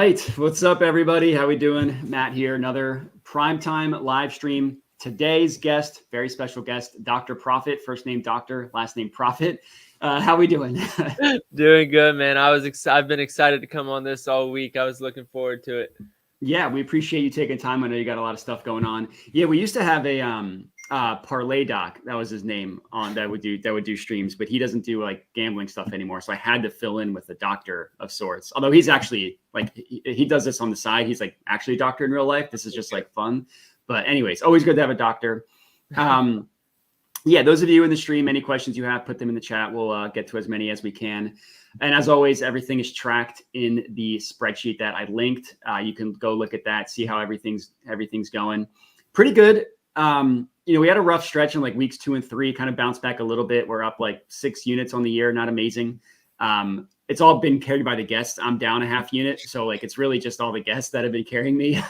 right. What's up, everybody? How we doing? Matt here. Another primetime live stream. Today's guest, very special guest, DrProfit. First name Doctor, last name Profit. How we doing? Doing good, man. I've been excited to come on this all week. I was looking forward to it. Yeah, we appreciate you taking time. I know you got a lot of stuff going on. Yeah, we used to have a Parlay Doc, that was his name, on that would do streams, but he doesn't do like gambling stuff anymore. So I had to fill in with a doctor of sorts. Although he's actually like he does this on the side. He's like actually a doctor in real life. This is just like fun. But anyways, always good to have a doctor. Yeah, those of you in the stream, any questions you have, put them in the chat. We'll get to as many as we can. And as always, everything is tracked in the spreadsheet that I linked. You can go look at that, see how everything's going. Pretty good. We had a rough stretch in like weeks 2 and 3, kind of bounced back a little bit. We're up like 6 units on the year. Not amazing. It's all been carried by the guests. I'm down a half unit. So like, it's really just all the guests that have been carrying me.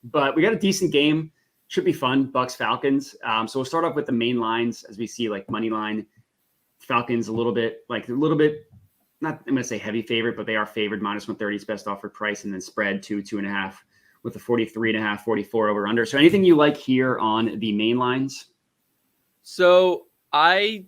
But we got a decent game. Should be fun. Bucks Falcons. So we'll start off with the main lines as we see like money line. Falcons a little bit, not I'm going to say heavy favorite, but they are favored. -130 is best offered price, and then spread 2.5 with a 43.5, 44 over under. So anything you like here on the main lines? So I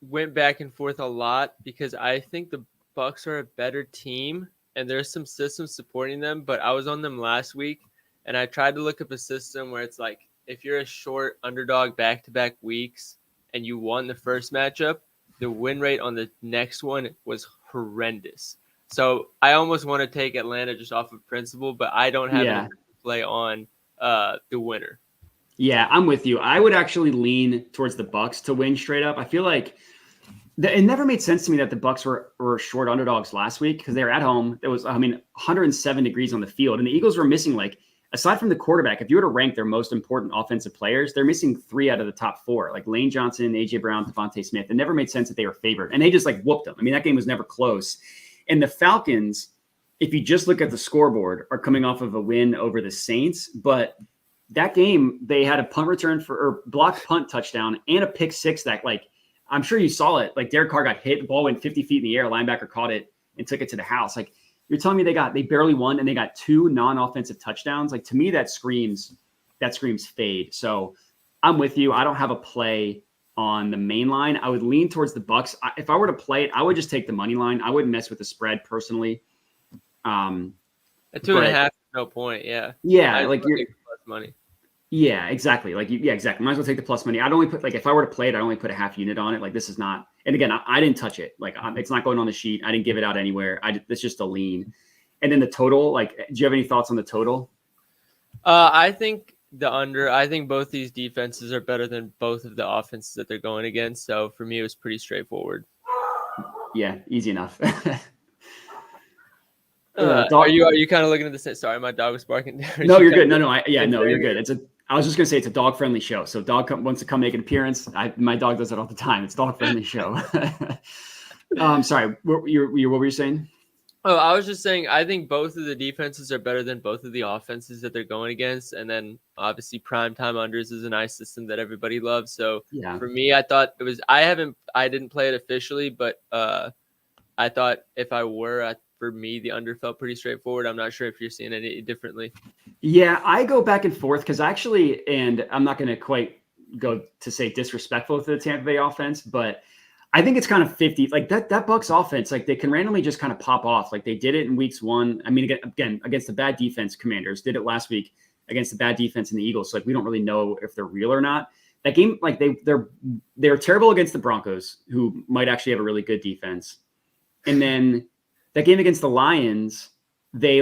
went back and forth a lot because I think the Bucks are a better team and there's some systems supporting them, but I was on them last week and I tried to look up a system where it's like, if you're a short underdog back-to-back weeks and you won the first matchup, the win rate on the next one was horrendous. So I almost want to take Atlanta just off of principle, but I don't have any play on the winner. Yeah, I'm with you. I would actually lean towards the Bucks to win straight up. I feel like it never made sense to me that the Bucks were short underdogs last week because they were at home. It was, 107 degrees on the field, and the Eagles were missing aside from the quarterback, if you were to rank their most important offensive players, they're missing 3 out of the top 4, like Lane Johnson, A.J. Brown, Devontae Smith. It never made sense that they were favored, and they just whooped them. That game was never close. And the Falcons, if you just look at the scoreboard, are coming off of a win over the Saints. But that game, they had a punt return or blocked punt touchdown and a pick 6 that, I'm sure you saw it. Derek Carr got hit, the ball went 50 feet in the air, linebacker caught it and took it to the house. You're telling me they barely won and they got 2 non-offensive touchdowns. To me, that screams fade. So I'm with you. I don't have a play on the main line. I would lean towards the Bucks. If I were to play it, I would just take the money line. I wouldn't mess with the spread personally. At 2.5, no point. Yeah. Yeah. You're money. Yeah, exactly. Exactly. Might as well take the plus money. I'd only put if I were to play it, I'd only put a half unit on it. This is not, and again, I didn't touch it. It's not going on the sheet. I didn't give it out anywhere. It's just a lean. And then the total, do you have any thoughts on the total? I think the under. I think both these defenses are better than both of the offenses that they're going against. So for me, it was pretty straightforward. Yeah, easy enough. Are you kind of looking at the? Sorry, my dog was barking. No, you're good. No, you're good. I was just gonna say it's a dog friendly show. So dog wants to come make an appearance. My dog does it all the time. It's dog friendly show. Sorry, what were you saying? Oh, I was just saying, I think both of the defenses are better than both of the offenses that they're going against. And then obviously primetime unders is a nice system that everybody loves. So for me, I thought it was, I didn't play it officially, but I thought if I were, for me, the under felt pretty straightforward. I'm not sure if you're seeing it differently. Yeah, I go back and forth because actually, and I'm not going to quite go to say disrespectful to the Tampa Bay offense, but I think it's kind of 50. That Bucks offense, they can randomly just kind of pop off. They did it in weeks 1. Again, against the bad defense, Commanders did it last week against the bad defense in the Eagles. So we don't really know if they're real or not. That game, they're terrible against the Broncos, who might actually have a really good defense. And then that game against the Lions, they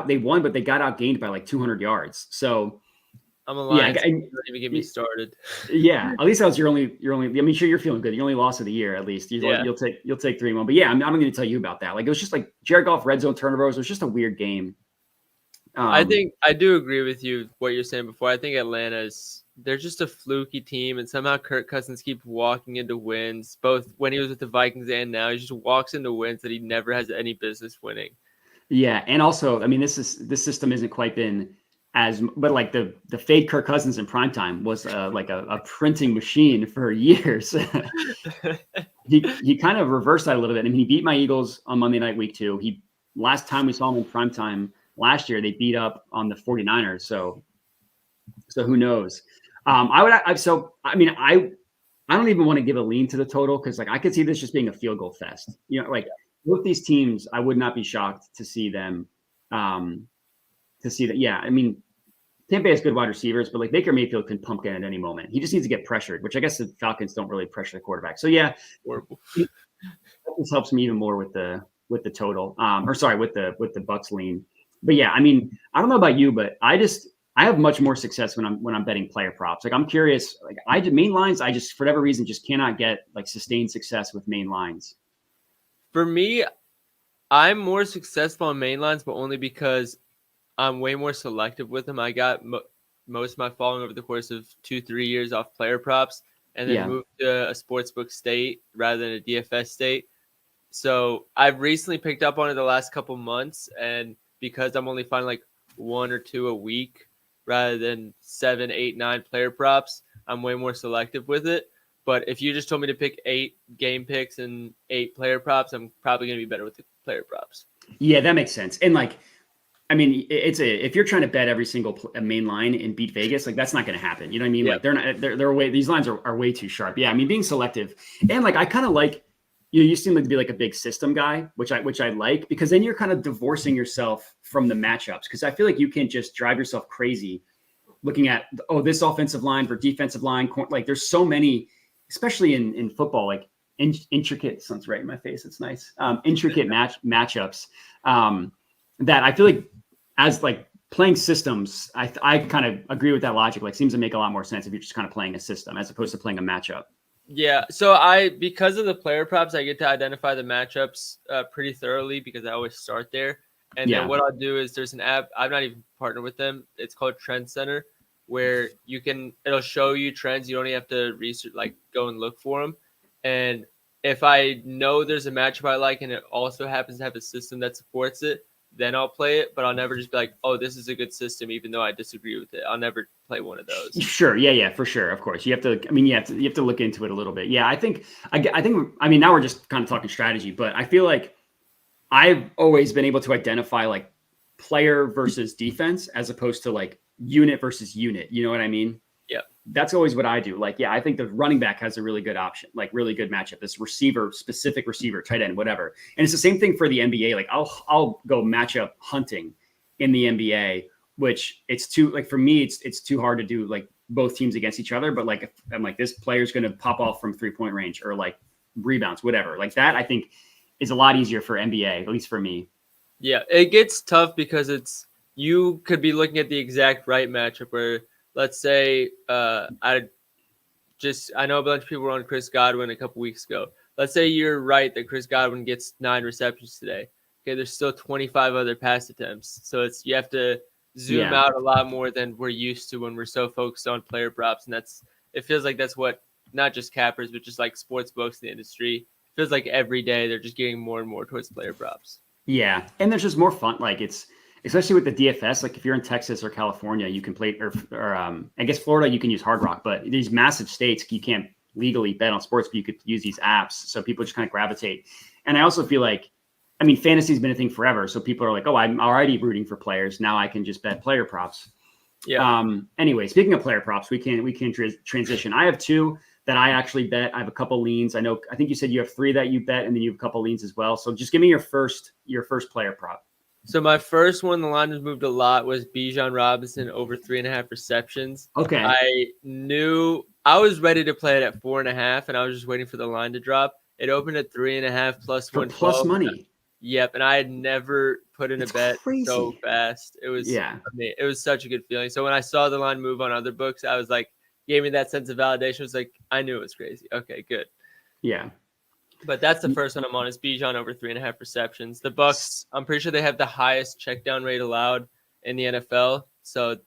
they won, but they got outgained by 200 yards. So I'm a Lions. Yeah, don't even get me started. Yeah, at least that was your only. Sure, you're feeling good. Your only loss of the year, at least. You'll take 3-1. But yeah, I'm not going to tell you about that. It was just Jared Goff red zone turnovers. It was just a weird game. I think I do agree with you what you're saying before. I think they're just a fluky team, and somehow Kirk Cousins keeps walking into wins. Both when he was with the Vikings and now, he just walks into wins that he never has any business winning. Yeah, and also, this system hasn't quite been but the fake Kirk Cousins in primetime was a printing machine for years. He kind of reversed that a little bit. He beat my Eagles on Monday night, week 2. He last time we saw them in primetime last year, they beat up on the 49ers. So who knows? I don't even want to give a lean to the total because like I could see this just being a field goal fest. You know, like with these teams, I would not be shocked to see them to see that. Yeah, I mean, Tampa has good wide receivers, but like Baker Mayfield can pumpkin at any moment. He just needs to get pressured, which I guess the Falcons don't really pressure the quarterback. So yeah, this helps me even more with the total. With the Bucks lean. But yeah, I mean, I don't know about you, but I have much more success when I'm betting player props. Like I'm curious, like main lines, I just for whatever reason just cannot get like sustained success with main lines. For me, I'm more successful on main lines, but only because I'm way more selective with them. I got most of my following over the course of 2-3 years off player props, and then moved to a sportsbook state rather than a DFS state. So I've recently picked up on it the last couple months, and because I'm only finding like 1 or 2 a week rather than 7, 8, 9 player props, I'm way more selective with it. But if you just told me to pick 8 game picks and 8 player props, I'm probably going to be better with the player props. Yeah, that makes sense. And like, I mean, if you're trying to bet every single main line and beat Vegas, like that's not going to happen. You know what I mean? Like they're way, these lines are way too sharp. Yeah. I mean, being selective and like, I kind of like, you seem like to be like a big system guy, which I like, because then you're kind of divorcing yourself from the matchups. Cause I feel like you can't just drive yourself crazy looking at, this offensive line for defensive line. Like there's so many, especially in football, like intricate, sounds right in my face. It's nice. Intricate matchups that I feel like as like playing systems, I kind of agree with that logic. Like seems to make a lot more sense if you're just kind of playing a system as opposed to playing a matchup. Yeah. So because of the player props, I get to identify the matchups pretty thoroughly because I always start there. And then what I'll do is there's an app, I'm not even partnered with them. It's called Trend Center, where it'll show you trends. You don't even have to research, like go and look for them. And if I know there's a matchup I like and it also happens to have a system that supports it, then I'll play it. But I'll never just be like, oh, this is a good system, even though I disagree with it. I'll never play one of those. Sure. Yeah, for sure. Of course. You have to look into it a little bit. Yeah, I think, now we're just kind of talking strategy, but I feel like I've always been able to identify like player versus defense as opposed to like unit versus unit. You know what I mean? Yeah. That's always what I do. Like, yeah, I think the running back has a really good option, like really good matchup. This specific receiver, tight end, whatever. And it's the same thing for the NBA. Like I'll go matchup hunting in the NBA, which it's too, like for me, it's too hard to do like both teams against each other. But like, if I'm like, this player's going to pop off from 3-point range or like rebounds, whatever. Like that, I think is a lot easier for NBA, at least for me. Yeah. It gets tough because you could be looking at the exact right matchup where, let's say I know a bunch of people were on Chris Godwin a couple weeks ago. Let's say you're right that Chris Godwin gets 9 receptions today. Okay, there's still 25 other pass attempts. So you have to zoom out a lot more than we're used to when we're so focused on player props. And it feels like that's what not just cappers, but just like sports books in the industry. It feels like every day they're just getting more and more towards player props. Yeah. And there's just more fun. Like it's, especially with the DFS, like if you're in Texas or California, you can play, or I guess Florida, you can use Hard Rock, but these massive states, you can't legally bet on sports, but you could use these apps. So people just kind of gravitate. And I also feel like, I mean, fantasy's been a thing forever. So people are like, oh, I'm already rooting for players. Now I can just bet player props. Yeah. Anyway, speaking of player props, we can transition. I have 2 that I actually bet. I have a couple leans. I think you said you have 3 that you bet, and then you have a couple leans as well. So just give me your first player prop. So my first one, the line has moved a lot, was Bijan Robinson over 3.5 receptions. Okay. I knew I was ready to play it at 4.5, and I was just waiting for the line to drop. It opened at 3.5 plus 112. Plus money. Yep, and I had never put in a bet crazy. So fast. It was it was such a good feeling. So when I saw the line move on other books, I was like, gave me that sense of validation. It was like, I knew it was crazy. Okay, good. Yeah. But that's the first one I'm on is Bijan over 3.5 receptions. The Bucks, I'm pretty sure they have the highest check down rate allowed in the NFL. So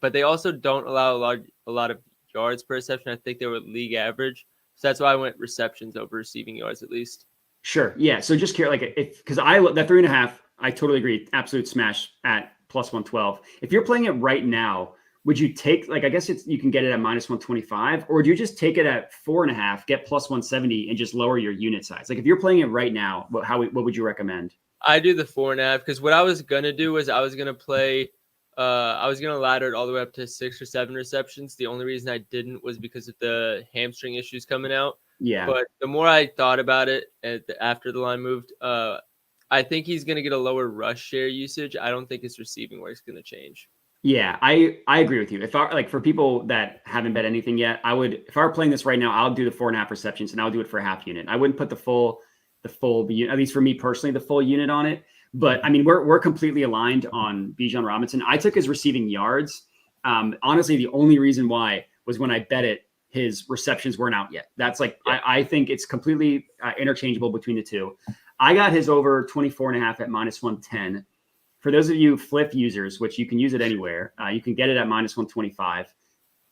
but they also don't allow a lot of yards per reception. I think they were league average. So that's why I went receptions over receiving yards at least. Sure. Yeah. So just care because that 3.5, I totally agree. Absolute smash at plus 112. If you're playing it right now, would you take, I guess you can get it at minus 125, or do you just take it at 4.5, get plus 170 and just lower your unit size? Like if you're playing it right now, what would you recommend? I do the 4.5 because what I was gonna do was I was gonna ladder it all the way up to 6 or 7 receptions. The only reason I didn't was because of the hamstring issues coming out. Yeah. But the more I thought about it after the line moved, I think he's gonna get a lower rush share usage. I don't think his receiving work is gonna change. Yeah, I agree with you. If I like for people that haven't bet anything yet, if I were playing this right now, I'll do the 4.5 receptions and I'll do it for a half unit. I wouldn't put the full, at least for me personally, the full unit on it. But I mean, we're completely aligned on Bijan Robinson. I took his receiving yards. Honestly, the only reason why was when I bet it, his receptions weren't out yet. That's like, I think it's completely interchangeable between the two. I got his over 24.5 at -110. For those of you Flip users, which you can use it anywhere, you can get it at -125.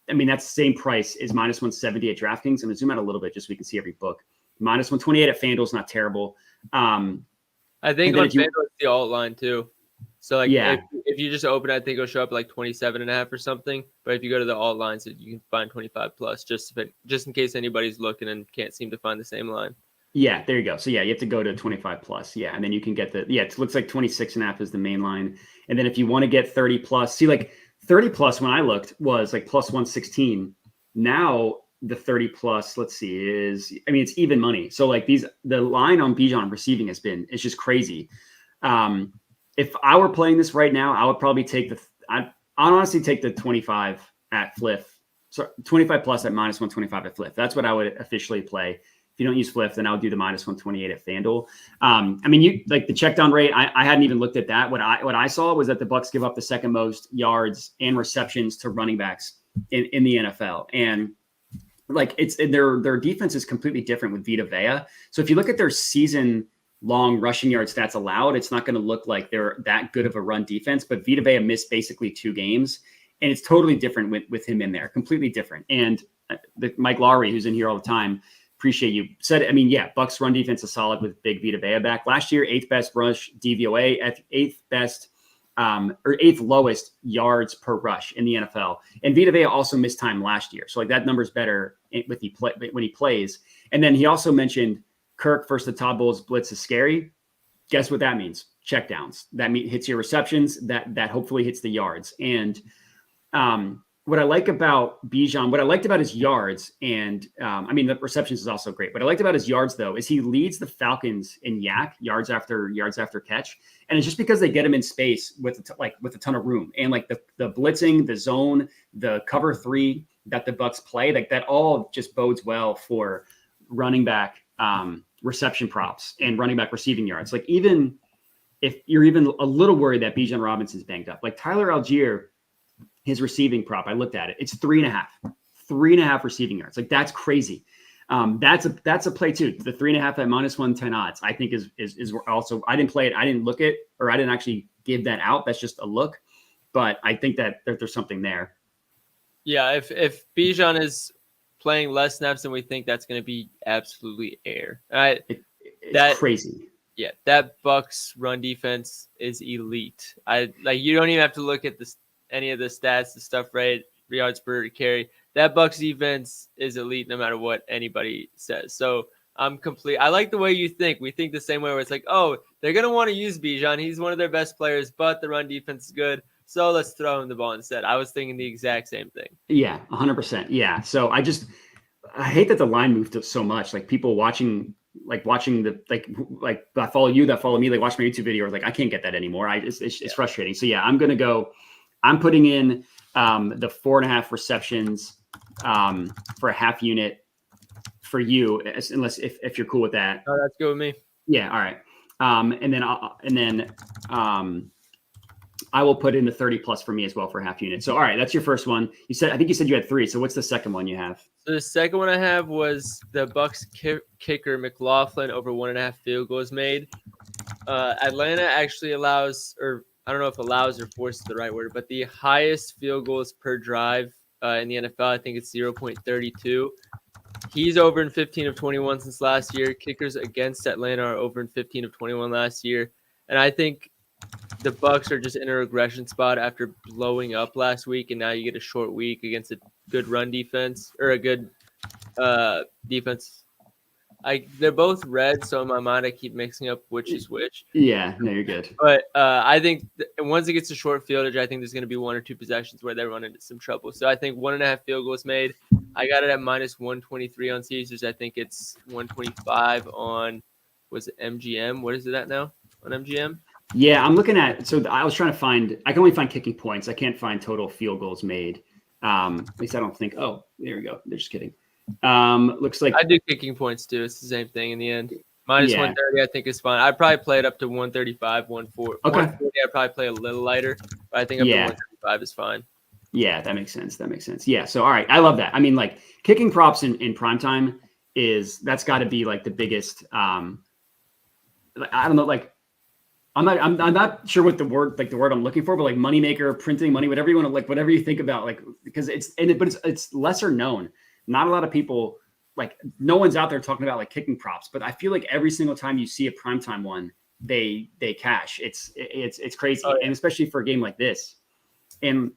I mean, that's the same price as -170 at DraftKings. I'm going to zoom out a little bit just so we can see every book. -128 at FanDuel is not terrible. I think on FanDuel it's the alt line too. So like if you just open it, I think it'll show up like 27.5 or something. But if you go to the alt lines, you can find 25 plus just in case anybody's looking and can't seem to find the same line. Yeah, there you go. So yeah, you have to go to 25 plus. Yeah. And then you can get it looks like 26.5 is the main line. And then if you want to get 30 plus, see like 30 plus when I looked was like +116. Now the 30 plus, let's see, it's even money. So like the line on Bijan receiving it's just crazy. If I were playing this right now, I would probably I'd honestly take the 25 at Flip. So 25 plus at -125 at Flip. That's what I would officially play. If you don't use Flip, then I'll do the -128 at FanDuel. I mean, you like the check down rate. I hadn't even looked at that. What I saw was that the Bucs give up the second most yards and receptions to running backs in the NFL, and like their defense is completely different with Vita Vea. So if you look at their season long rushing yard stats allowed, it's not going to look like they're that good of a run defense. But Vita Vea missed basically 2 games, and it's totally different with him in there, completely different. And Mike Lowry, who's in here all the time. Appreciate you said. I mean, yeah, Bucs run defense is solid with big Vita Vea back. Last year, 8th best rush DVOA, 8th best or 8th lowest yards per rush in the NFL. And Vita Vea also missed time last year, so like that number's better when he plays. And then he also mentioned Kirk versus the Todd Bowles blitz is scary. Guess what that means? Check downs. That hits your receptions. That hopefully hits the yards. And what I like about Bijan, what I liked about his yards, and the receptions is also great. What I liked about his yards, though, is he leads the Falcons in yak yards after catch, and it's just because they get him in space with a ton of room, and like the blitzing, the zone, the cover 3 that the Bucs play, like that all just bodes well for running back reception props and running back receiving yards. Like even if you're even a little worried that Bijan Robinson's banged up, like Tyler Algier. His receiving prop, I looked at it. It's 3.5 receiving yards. Like that's crazy. That's a play too. The 3.5 at -110 odds, I think is also. I didn't play it. I didn't look it, or I didn't actually give that out. That's just a look, but I think that there's something there. Yeah, if Bijan is playing less snaps than we think, that's going to be absolutely air. It's crazy. Yeah, that Bucs run defense is elite. You don't even have to look at any of the stats, the stuff, right? Yards per carry. That Bucs defense is elite no matter what anybody says. So I like the way you think. We think the same way where it's like, oh, they're going to want to use Bijan. He's one of their best players, but the run defense is good. So let's throw him the ball instead. I was thinking the exact same thing. Yeah, 100%. Yeah. So I hate that the line moved so much. Like people watching I follow you, that follow me, like watch my YouTube video, like I can't get that anymore. It's frustrating. So yeah, I'm putting in the 4.5 receptions for a half unit for you, unless if you're cool with that. Oh, that's good with me. Yeah. All right. And then I will put in the 30 plus for me as well for a half unit. So all right, that's your first one. I think you said you had 3. So what's the second one you have? So the second one I have was the Bucs kicker McLaughlin over 1.5 field goals made. Atlanta actually allows, or I don't know if allows or forces the right word, but the highest field goals per drive in the NFL, I think it's 0.32. He's over in 15 of 21 since last year. Kickers against Atlanta are over in 15 of 21 last year. And I think the Bucs are just in a regression spot after blowing up last week, and now you get a short week against a good run defense or a good defense. they're both red, so in my mind I keep mixing up which is which. Yeah, no, you're good. But I think once it gets to short fieldage, I think there's going to be 1 or 2 possessions where they run into some trouble. So I think 1.5 field goals made. I got it at minus 123 on Caesars. I think it's 125 on, was it MGM? What is it at now on MGM? Yeah, I'm looking at, so I was trying to find, I can only find kicking points. I can't find total field goals made. At least I don't think, oh, there we go. They're just kidding. Looks like I do kicking points too. It's the same thing in the end. Minus 130, I think is fine. I'd probably play it up to 135, 140. Okay. 140, I'd probably play a little lighter, but I think up to 135 is fine. Yeah, that makes sense. That makes sense. Yeah. So, all right. I love that. I mean, like kicking props in primetime that's got to be like the biggest, I don't know, like I'm not sure what the word I'm looking for, but like moneymaker, printing money, whatever you want to, like, whatever you think about, like, because it's lesser known. Not a lot of people, like, no one's out there talking about like kicking props, but I feel like every single time you see a primetime one, they cash. It's crazy. Oh, yeah. And especially for a game like this. And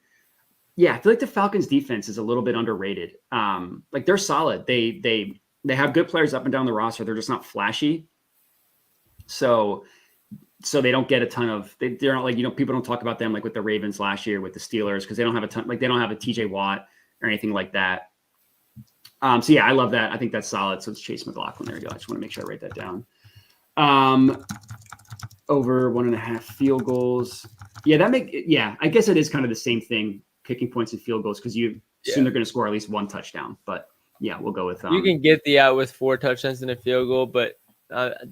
yeah, I feel like the Falcons defense is a little bit underrated. Like they're solid. They have good players up and down the roster. They're just not flashy. So they don't get a ton of, they're not like, people don't talk about them like with the Ravens last year with the Steelers, because they don't have a ton, like they don't have a TJ Watt or anything like that. So yeah, I love that. I think that's solid. So it's Chase McLaughlin. There we go. I just want to make sure I write that down. Over 1.5 field goals. Yeah, I guess it is kind of the same thing, kicking points and field goals, because you assume they're going to score at least 1 touchdown. But yeah, we'll go with you can get the out with 4 touchdowns and a field goal, but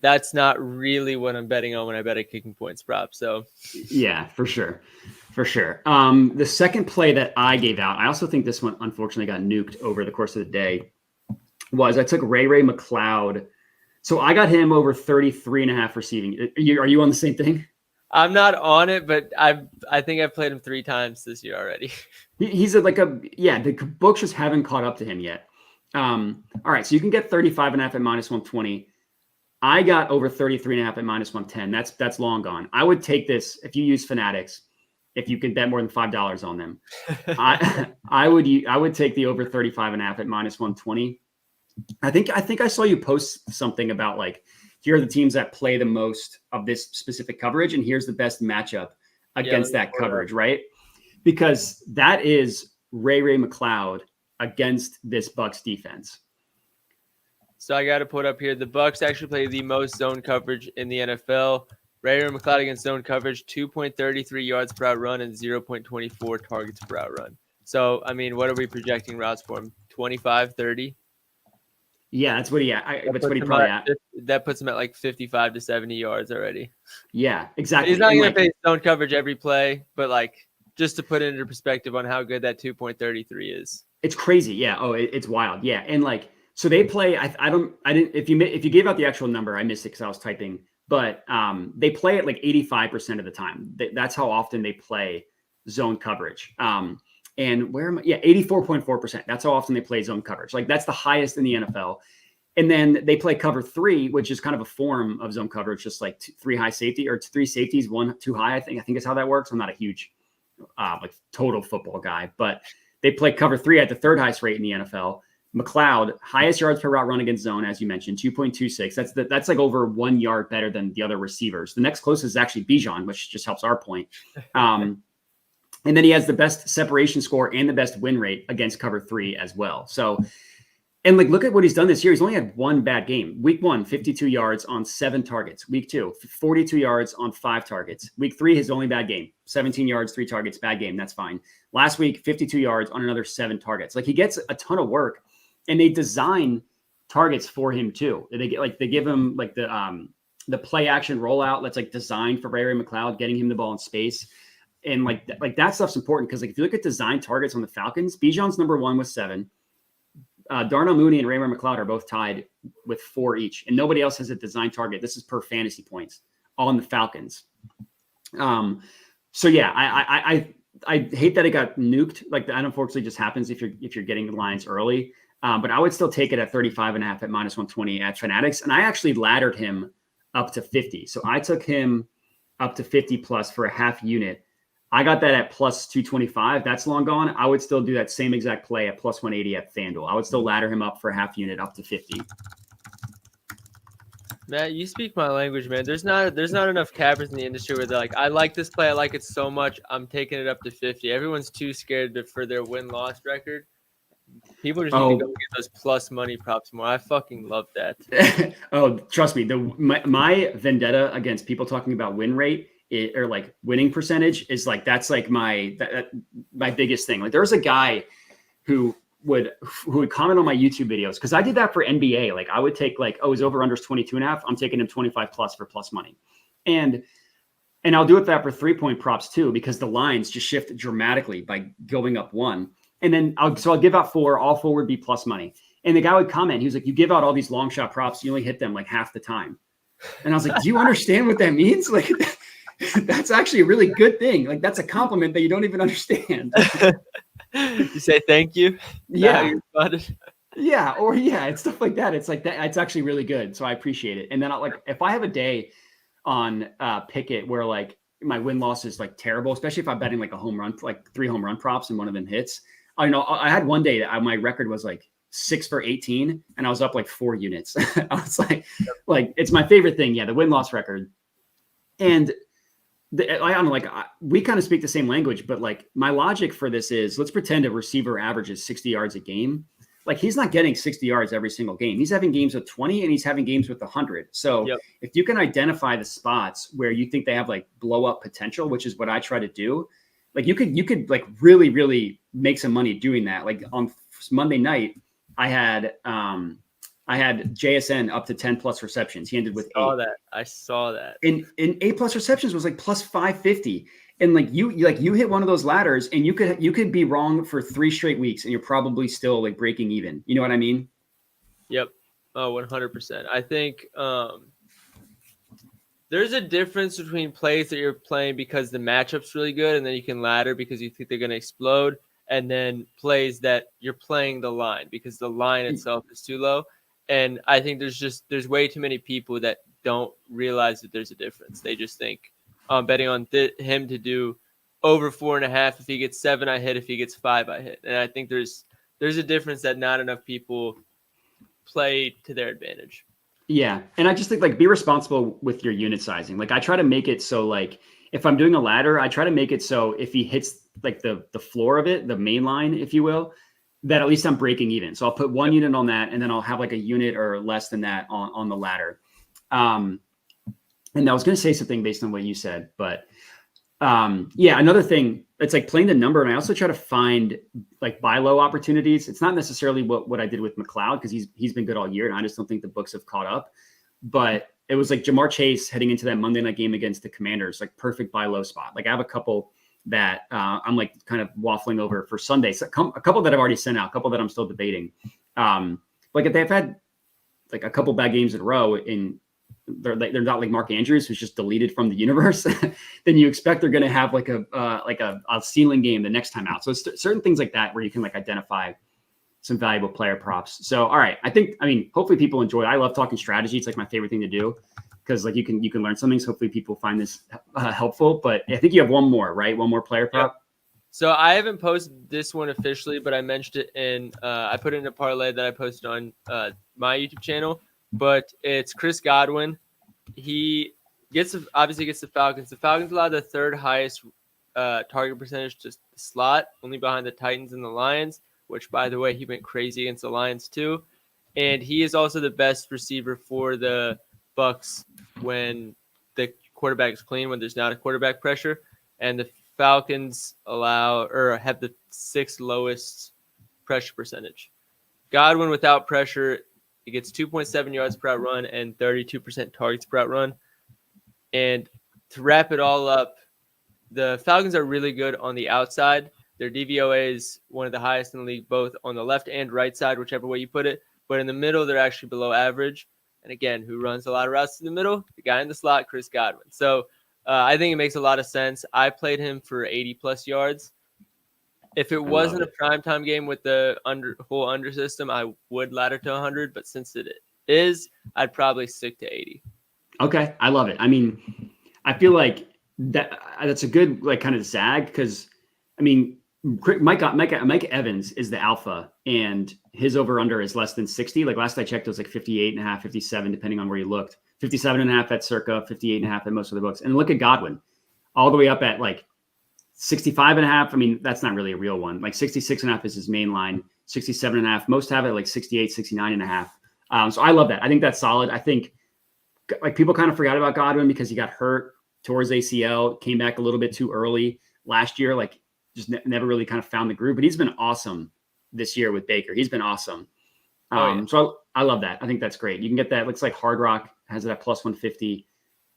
that's not really what I'm betting on when I bet a kicking points prop. So yeah, for sure. The second play that I gave out, I also think this one unfortunately got nuked over the course of the day, was I took Ray McCloud. So I got him over 33.5 receiving. Are you on the same thing? I'm not on it, but I think I've played him 3 times this year already. He's the books just haven't caught up to him yet. All right, so you can get 35.5 at minus 120. I got over 33.5 at minus 110. That's long gone. I would take this if you use Fanatics. If you can bet more than $5 on them, I would take the over 35.5 at minus 120. I think I saw you post something about like, here are the teams that play the most of this specific coverage, and here's the best matchup against that coverage, right? Because that is Ray McCloud against this Bucs defense. So I got to put up here, the Bucs actually play the most zone coverage in the NFL. Ray McCloud against zone coverage, 2.33 yards per out run and 0.24 targets per out run. So, I mean, what are we projecting routes for him? 25, 30? Yeah, that's what he probably at. That puts him at like 55 to 70 yards already. Yeah, exactly. He's not going to face zone coverage every play, but like just to put it into perspective on how good that 2.33 is. It's crazy. Yeah. Oh, it's wild. Yeah. And like, so they play, if you gave out the actual number, I missed it because I was typing. But they play it like 85% of the time. That's how often they play zone coverage. And where am I? Yeah, 84.4%. That's how often they play zone coverage. Like that's the highest in the NFL. And then they play cover 3, which is kind of a form of zone coverage, just like 3 high safety or 3 safeties, 1 too high. I think is how that works. I'm not a huge like total football guy, but they play cover 3 at the 3rd highest rate in the NFL. McCloud, highest yards per route run against zone, as you mentioned, 2.26. That's like over 1 yard better than the other receivers. The next closest is actually Bijan, which just helps our point. And then he has the best separation score and the best win rate against cover 3 as well. So, and like, look at what he's done this year. He's only had 1 bad game. Week 1, 52 yards on 7 targets. Week 2, 42 yards on 5 targets. Week 3, his only bad game, 17 yards, 3 targets, bad game. That's fine. Last week, 52 yards on another 7 targets. Like he gets a ton of work. And they design targets for him too. They give him like the play action rollout that's like designed for Ray McCloud, getting him the ball in space. And like that stuff's important because like if you look at design targets on the Falcons, Bijan's number 1 with 7. Darnell Mooney and Ray Mccloud are both tied with 4 each, and nobody else has a design target. This is per fantasy points on the Falcons. So yeah, I hate that it got nuked. Like that unfortunately just happens if you're getting the lines early. But I would still take it at 35.5 at minus 120 at Fanatics. And I actually laddered him up to 50. So I took him up to 50 plus for a half unit. I got that at plus 225. That's long gone. I would still do that same exact play at plus 180 at FanDuel. I would still ladder him up for a half unit up to 50. Matt, you speak my language, man. There's not enough cappers in the industry where they're like, I like this play, I like it so much, I'm taking it up to 50. Everyone's too scared for their win-loss record. People just need to go get those plus money props more. I fucking love that. Oh, trust me, my vendetta against people talking about win rate or like winning percentage is like that's like my biggest thing. Like there was a guy who would comment on my YouTube videos because I did that for NBA. Like I would take like, oh, his over unders 22.5. I'm taking him 25 plus for plus money. And I'll do it that for 3-point props too, because the lines just shift dramatically by going up one. And then I'll give out 4, all 4 would be plus money. And the guy would comment, he was like, you give out all these long shot props, you only hit them like half the time. And I was like, do you understand what that means? Like, that's actually a really good thing. Like, that's a compliment that you don't even understand. You say thank you? Yeah. Yeah. Or yeah, it's stuff like that. It's like that. It's actually really good. So I appreciate it. And then if I have a day on Pickett where like my win loss is like terrible, especially if I'm betting like a home run, like 3 home run props and one of them hits. I know I had one day that my record was like 6 for 18 and I was up like 4 units. I was like it's my favorite thing. Yeah. The win loss record. And I don't know, like we kind of speak the same language, but like my logic for this is let's pretend a receiver averages 60 yards a game. Like he's not getting 60 yards every single game. He's having games with 20 and he's having games with 100. So if you can identify the spots where you think they have like blow up potential, which is what I try to do, like you could like really, really make some money doing that. Like on Monday night, I had JSN up to 10 plus receptions. He ended with 8. I saw that. And 8 plus receptions was like plus 550. And like you hit one of those ladders and you could be wrong for 3 straight weeks and you're probably still like breaking even. You know what I mean? Yep. Oh, 100%. I think there's a difference between plays that you're playing because the matchup's really good and then you can ladder because you think they're going to explode, and then plays that you're playing the line because the line itself is too low. And I think there's way too many people that don't realize that there's a difference. They just think I'm betting on him to do over 4.5. If he gets 7, I hit. If he gets 5, I hit. And I think there's a difference that not enough people play to their advantage. Yeah. And I just think like be responsible with your unit sizing. Like I try to make it so like if I'm doing a ladder, I try to make it so if he hits like the floor of it, the main line, if you will, that at least I'm breaking even. So I'll put 1 unit on that and then I'll have like a unit or less than that on the ladder. And I was going to say something based on what you said, but yeah, another thing, it's like playing the number. And I also try to find like buy low opportunities. It's not necessarily what I did with McCloud because he's been good all year. And I just don't think the books have caught up, but it was like Jamar Chase heading into that Monday night game against the Commanders, like perfect buy low spot. Like I have a couple that I'm like kind of waffling over for Sunday. So a couple that I've already sent out, a couple that I'm still debating. Like if they've had like a couple bad games in a row they're not like Mark Andrews, who's just deleted from the universe, then you expect they're going to have like a ceiling game the next time out. So it's certain things like that where you can like identify some valuable player props. So, all right. I mean, hopefully people enjoy it. I love talking strategy. It's like my favorite thing to do because like you can learn something. So hopefully people find this helpful, but I think you have one more, right? One more player prop. Yep. So I haven't posted this one officially, but I mentioned it in, I put it in a parlay that I posted on my YouTube channel, but it's Chris Godwin. He obviously gets the Falcons. The Falcons allow the 3rd highest target percentage to the slot, only behind the Titans and the Lions, which by the way, he went crazy against the Lions too. And he is also the best receiver for the Bucks when the quarterback is clean, when there's not a quarterback pressure. And the Falcons have the 6th lowest pressure percentage. Godwin without pressure, he gets 2.7 yards per out run and 32% targets per out run. And to wrap it all up, the Falcons are really good on the outside. Their DVOA is one of the highest in the league, both on the left and right side, whichever way you put it. But in the middle, they're actually below average. And again, who runs a lot of routes in the middle? The guy in the slot, Chris Godwin. So I think it makes a lot of sense. I played him for 80-plus yards. If it wasn't a primetime game with the whole under system, I would ladder to 100. But since it is, I'd probably stick to 80. Okay, I love it. I mean, I feel like that's a good like kind of zag because, I mean, Mike Evans is the alpha, and his over under is less than 60. Like last I checked, it was like 58.5, 57, depending on where you looked. 57.5 at Circa, 58.5 at most of the books. And look at Godwin, all the way up at like 65.5. I mean, that's not really a real one. Like 66.5 is his main line, 67.5. Most have it like 68, 69.5. So I love that. I think that's solid. I think like people kind of forgot about Godwin because he got hurt towards ACL, came back a little bit too early last year. Like just never really kind of found the groove, but he's been awesome this year with Baker. He's been awesome. So I love that. I think that's great. You can get that. Looks like Hard Rock has it at plus 150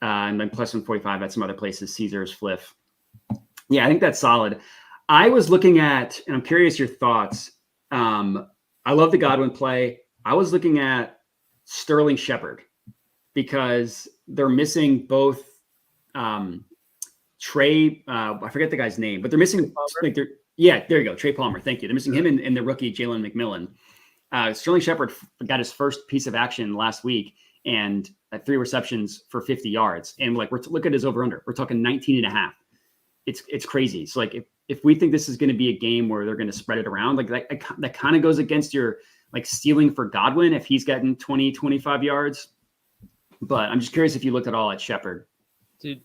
and then plus 145 at some other places, Caesars, Fliff. Yeah, I think that's solid. I was looking at, and I'm curious your thoughts. I love the Godwin play. I was looking at Sterling Shepard because they're missing both Trey. I forget the guy's name, but they're missing. Like there you go. Trey Palmer. Thank you. They're missing him and the rookie Jalen McMillan. Sterling Shepard got his first piece of action last week and 3 receptions for 50 yards. And like, look at his over under. We're talking 19.5. It's crazy. So like, if we think this is going to be a game where they're going to spread it around, like that kind of goes against your like stealing for Godwin if he's gotten 20, 25 yards. But I'm just curious if you looked at all at Shepard. Dude,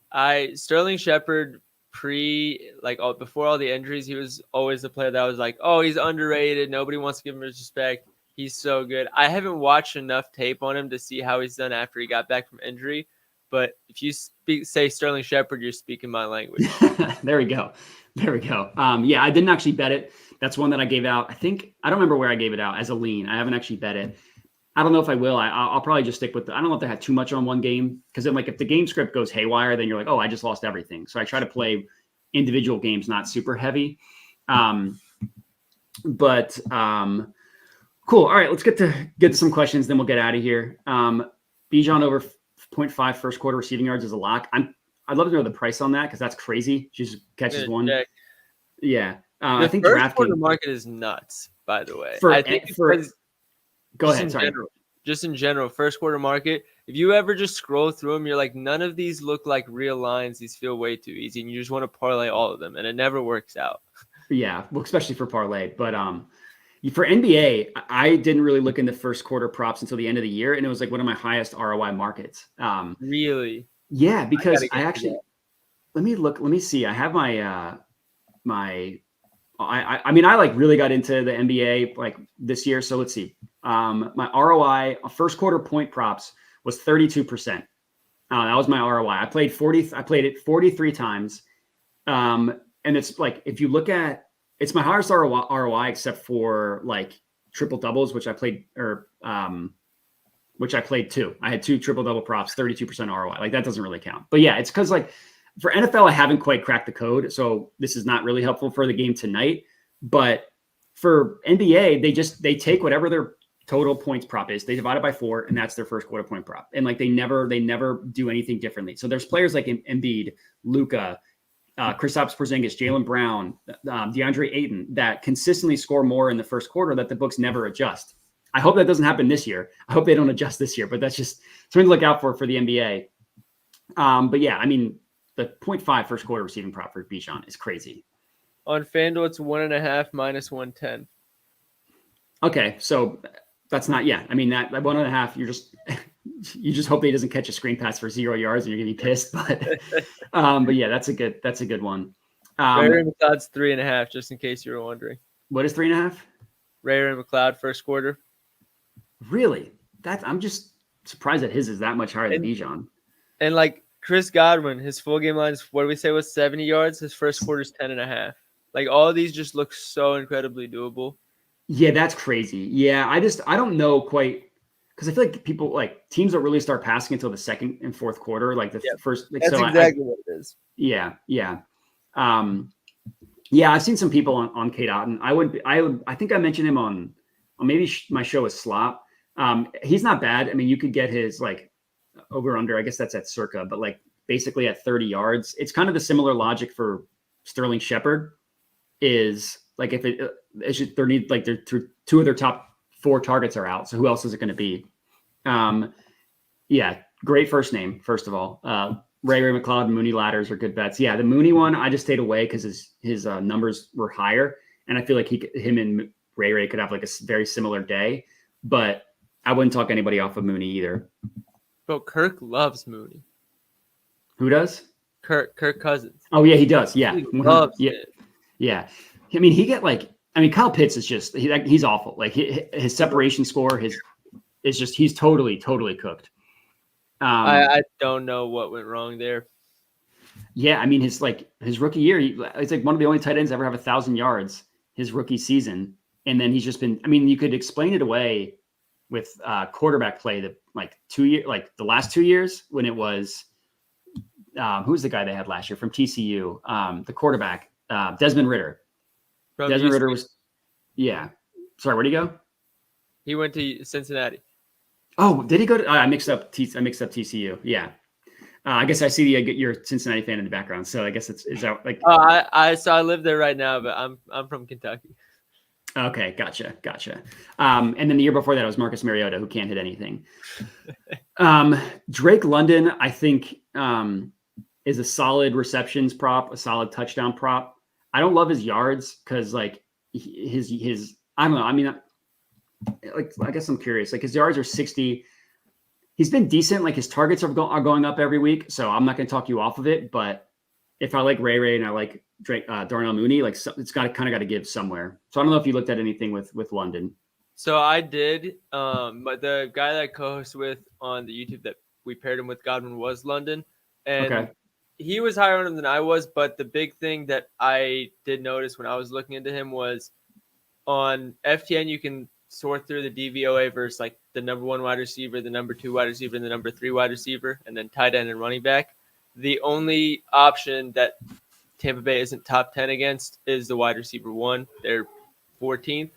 Sterling Shepard before all the injuries, he was always the player that was like, oh, he's underrated. Nobody wants to give him his respect. He's so good. I haven't watched enough tape on him to see how he's done after he got back from injury. But if you say Sterling Shepard, you're speaking my language. There we go. Yeah, I didn't actually bet it. That's one that I gave out. I don't remember where I gave it out as a lean. I haven't actually bet it. I don't know if I will. I'll probably just stick with I don't know if they had too much on one game because then like if the game script goes haywire, then you're like, oh, I just lost everything. So I try to play individual games, not super heavy. Cool. All right, let's get to some questions. Then we'll get out of here. Bijan over 0.5 first quarter receiving yards is a lock. I'd love to know the price on that because that's crazy. She just catches one. Check. Yeah. I think the first quarter market is nuts, by the way. Go ahead. Sorry. Just in general, first quarter market, if you ever just scroll through them, you're like, none of these look like real lines. These feel way too easy. And you just want to parlay all of them. And it never works out. Yeah. Well, especially for parlay. But for NBA, I didn't really look into first quarter props until the end of the year. And it was like one of my highest ROI markets. Really? Yeah. Because let me see. I have I like really got into the NBA like this year. So let's see. My ROI first quarter point props was 32%. That was my ROI. I played it 43 times. And it's like, if you look at, it's my highest ROI except for like triple doubles, which I played too. I had 2 triple double props, 32% ROI. Like that doesn't really count. But yeah, it's because like for NFL, I haven't quite cracked the code. So this is not really helpful for the game tonight. But for NBA, they take whatever their total points prop is, they divide it by 4, and that's their first quarter point prop. And like they never do anything differently. So there's players like Embiid, Luka, Kristaps Porzingis, Jaylen Brown, DeAndre Ayton that consistently score more in the first quarter that the books never adjust. I hope that doesn't happen this year. I hope they don't adjust this year, but that's just something to look out for the NBA. But yeah, I mean, the 0.5 first quarter receiving prop for Bijan is crazy. On FanDuel, it's 1.5 minus 110. Okay, so that's not, yeah. I mean, that 1.5, you just hope that he doesn't catch a screen pass for 0 yards and you're gonna be pissed. But yeah, that's a good one. Ray McCloud's 3.5, just in case you were wondering. What is 3.5? Ray McCloud first quarter. Really? I'm just surprised that his is that much higher than Bijan. And like Chris Godwin, his full game line is, what do we say, was 70 yards? His first quarter is 10.5. Like all of these just look so incredibly doable. Yeah, that's crazy. Yeah, I don't know quite, because I feel like people like teams don't really start passing until the second and fourth quarter, like the first. Like, that's exactly what it is. Yeah. I've seen some people on K. Dotton. I think I mentioned him on maybe my show is Slop. He's not bad. I mean, you could get his like over under. I guess that's at Circa, but like basically at 30 yards. It's kind of the similar logic for Sterling Shepard. Is like if they need like their 2 of their top 4 targets are out. So who else is it going to be? Yeah, great first name. First of all, Ray McCloud and Mooney ladders are good bets. Yeah, the Mooney one I just stayed away because his numbers were higher, and I feel like him and Ray could have like a very similar day. But I wouldn't talk anybody off of Mooney either. Bro, Kirk loves Mooney. Who does? Kirk Cousins. Oh yeah, he does. Yeah, He 100. loves Yeah, it. yeah. I mean, Kyle Pitts is just he's awful. Like his separation score, he's totally cooked. I don't know what went wrong there. Yeah, I mean his rookie year, it's like one of the only tight ends to ever have 1,000 yards his rookie season, and then he's just been. I mean, you could explain it away with quarterback play that the last 2 years when it was who's the guy they had last year from TCU, the quarterback Desmond Ritter. From Desmond UC. Ritter was, yeah. Sorry, where'd he go? He went to Cincinnati. Oh, did he go to? I mixed up TCU. Yeah. I guess I see you're a Cincinnati fan in the background, so I guess is that like? I live there right now, but I'm from Kentucky. Okay, gotcha. And then the year before that, it was Marcus Mariota, who can't hit anything. Drake London, I think, is a solid receptions prop, a solid touchdown prop. I don't love his yards because like his I don't know. I mean, like I guess I'm curious. Like his yards are 60. He's been decent. Like his targets are going up every week, so I'm not going to talk you off of it. But if I like Ray and I like Drake, Darnell Mooney, like it's got to give somewhere. So I don't know if you looked at anything with London. So I did. But the guy that I co-host with on the YouTube that we paired him with, Godwin, was London, and he was higher on him than I was. But the big thing that I did notice when I was looking into him was on FTN you can sort through the DVOA versus like the number 1 wide receiver, the number 2 wide receiver, and the number 3 wide receiver, and then tight end and running back. The only option that Tampa Bay isn't top 10 against is the wide receiver 1. They're 14th.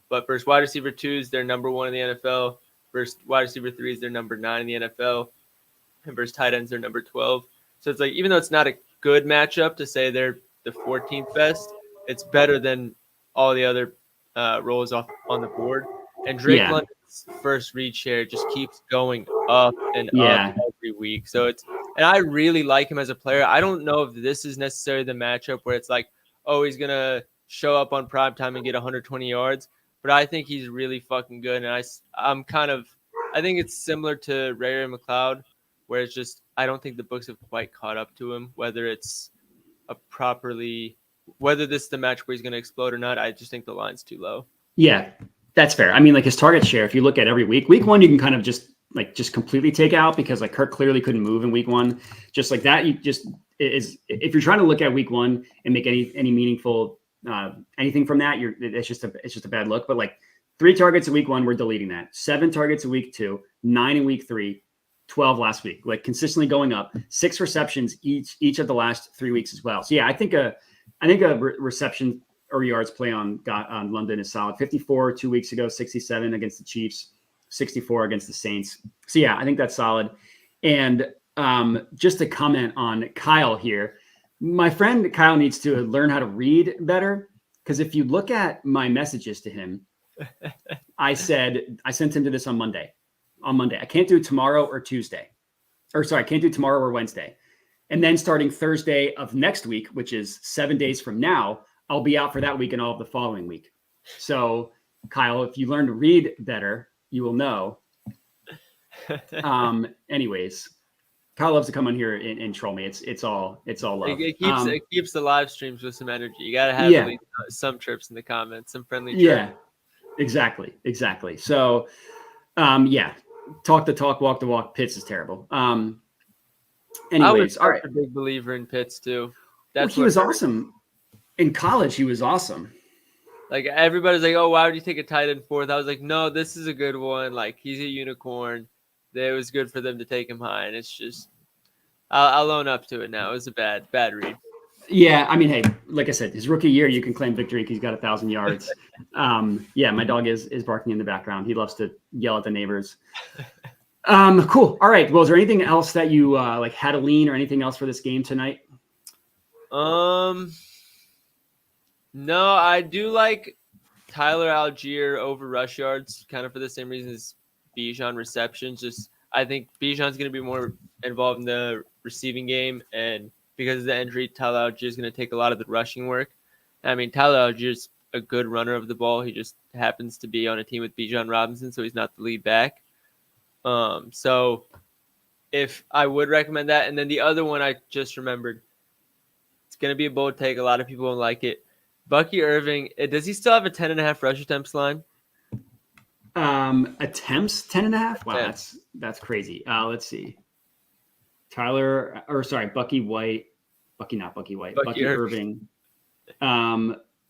But versus wide receiver 2s, they're number 1 in the NFL. Versus wide receiver 3s, they're number 9 in the NFL. And versus tight ends, they're number 12. So it's like, even though it's not a good matchup to say they're the 14th best, it's better than all the other roles off on the board. And Drake London's first read share just keeps going up and up every week. So and I really like him as a player. I don't know if this is necessarily the matchup where it's like, oh, he's going to show up on primetime and get 120 yards. But I think he's really fucking good. And I think it's similar to Ray and McCloud, where it's just, I don't think the books have quite caught up to him, whether this is the match where he's going to explode or not. I just think the line's too low. Yeah, that's fair. I mean, like his target share, if you look at every week 1, you can kind of just completely take out because like Kirk clearly couldn't move in week 1. Just like that, if you're trying to look at week 1 and make any meaningful anything from that, it's just a bad look. But like 3 targets in week 1, we're deleting that. 7 targets in week 2, 9 in week 3, 12 last week, like consistently going up. 6 receptions each of the last 3 weeks as well. So yeah, I think a reception or yards play on London is solid. 54 2 weeks ago, 67 against the Chiefs, 64 against the Saints. So yeah, I think that's solid. And just to comment on Kyle here, my friend Kyle needs to learn how to read better, because if you look at my messages to him, I sent him to this on Monday. I can't do tomorrow or Tuesday. I can't do tomorrow or Wednesday. And then starting Thursday of next week, which is 7 days from now, I'll be out for that week and all of the following week. So Kyle, if you learn to read better, you will know. Anyways, Kyle loves to come on here and troll me. It's all love. It keeps the live streams with some energy. You got to have at least some chirps in the comments, some friendly chirps. Yeah, exactly. So, talk the talk, walk the walk. Pitts is terrible. Anyways, all right. I'm a big believer in Pitts too. He was awesome in college. He was awesome. Like everybody's like, oh, why would you take a tight end 4th? I was like, no, this is a good one. Like he's a unicorn. It was good for them to take him high, and it's just, I'll own up to it now. It was a bad read. Yeah, I mean, hey, like I said, his rookie year, you can claim victory because he's got 1,000 yards. My dog is barking in the background. He loves to yell at the neighbors. Cool. All right. Well, is there anything else that you had a lean or anything else for this game tonight? No, I do like Tyler Algier over rush yards, kind of for the same reason as Bijan receptions. Just I think Bijan's going to be more involved in the receiving game, and because of the injury, Tyler Algier is going to take a lot of the rushing work. I mean, Tyler Algier's a good runner of the ball. He just happens to be on a team with Bijan Robinson, so he's not the lead back. So if I would recommend that. And then the other one I just remembered, it's going to be a bold take. A lot of people won't like it. Bucky Irving, does he still have a 10.5 rush attempts line? Attempts 10.5. Wow, 10. that's crazy. Let's see. Bucky Irving.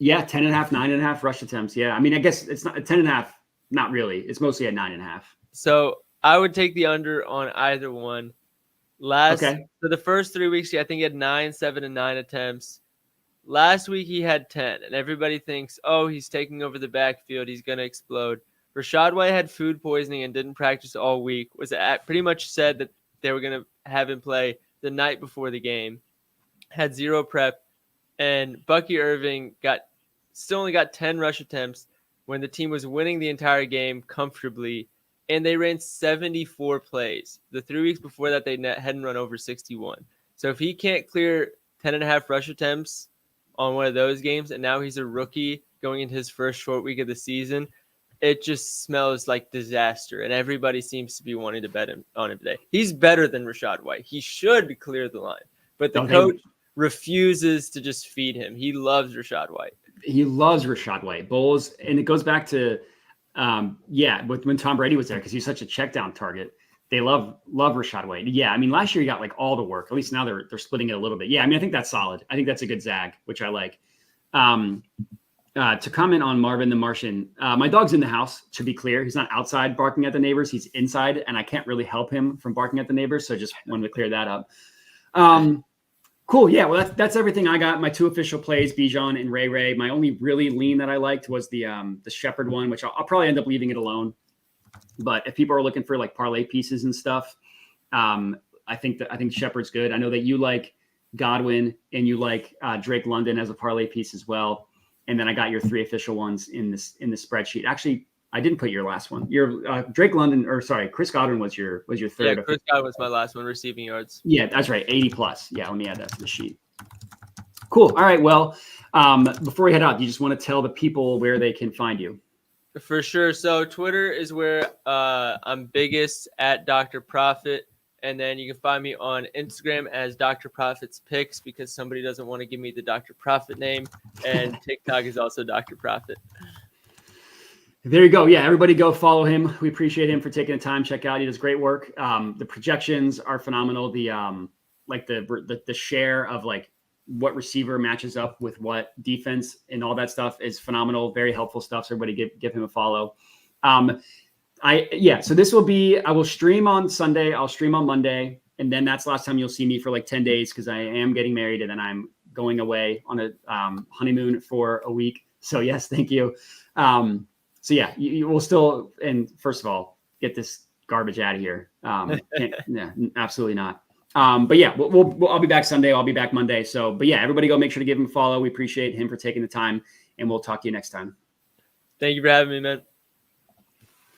Yeah, 10.5, 9.5 rush attempts. Yeah, I mean, I guess it's not 10.5. Not really. It's mostly at 9.5. So I would take the under on either one. So the first 3 weeks, I think he had 9, 7, and 9 attempts. Last week he had 10, and everybody thinks, oh, he's taking over the backfield. He's going to explode. Rashad White had food poisoning and didn't practice all week. Pretty much said that they were going to have him play the night before the game. Had 0 prep, and Bucky Irving still only got 10 rush attempts when the team was winning the entire game comfortably, and they ran 74 plays. The 3 weeks before that, they hadn't run over 61. So if he can't clear 10.5 rush attempts on one of those games, and now he's a rookie going into his first short week of the season, it just smells like disaster, and everybody seems to be wanting to bet on him today. He's better than Rashad White. He should clear the line, but the coach refuses to just feed him. He loves Rashad White. He loves Rashad White. Bowles, and it goes back to, when Tom Brady was there, because he's such a check down target. They love Rashad White. Yeah, I mean, last year he got like all the work. At least now they're splitting it a little bit. Yeah, I mean, I think that's solid. I think that's a good zag, which I like. To comment on Marvin the Martian, my dog's in the house, to be clear. He's not outside barking at the neighbors. He's inside, and I can't really help him from barking at the neighbors, so just wanted to clear that up. Cool. Yeah, well, that's everything I got. My 2 official plays, Bijan and Ray. My only really lean that I liked was the Shepherd one, which I'll probably end up leaving it alone. But if people are looking for like parlay pieces and stuff, I think Shepherd's good. I know that you like Godwin and you like Drake London as a parlay piece as well. And then I got your 3 official ones in the spreadsheet. Actually, I didn't put your last one. Your Chris Godwin was your third. Yeah, Chris Godwin was my last one, receiving yards. Yeah, that's right. 80 plus. Yeah, let me add that to the sheet. Cool. All right. Well, before we head out, you just want to tell the people where they can find you. For sure. So Twitter is where I'm biggest at DrProfit. And then you can find me on Instagram as DrProfit's Picks, because somebody doesn't want to give me the DrProfit name. And TikTok is also DrProfit. There you go. Yeah, everybody go follow him. We appreciate him for taking the time. Check out. He does great work. The projections are phenomenal. The share of like what receiver matches up with what defense and all that stuff is phenomenal. Very helpful stuff. So everybody give him a follow. So this will be, I will stream on Sunday. I'll stream on Monday. And then that's the last time you'll see me for like 10 days, because I am getting married and then I'm going away on a honeymoon for a week. So yes, thank you. So yeah, you will still, and first of all, get this garbage out of here. Yeah, absolutely not. But yeah, I'll be back Sunday. I'll be back Monday. So, but yeah, everybody go make sure to give him a follow. We appreciate him for taking the time, and we'll talk to you next time. Thank you for having me, man.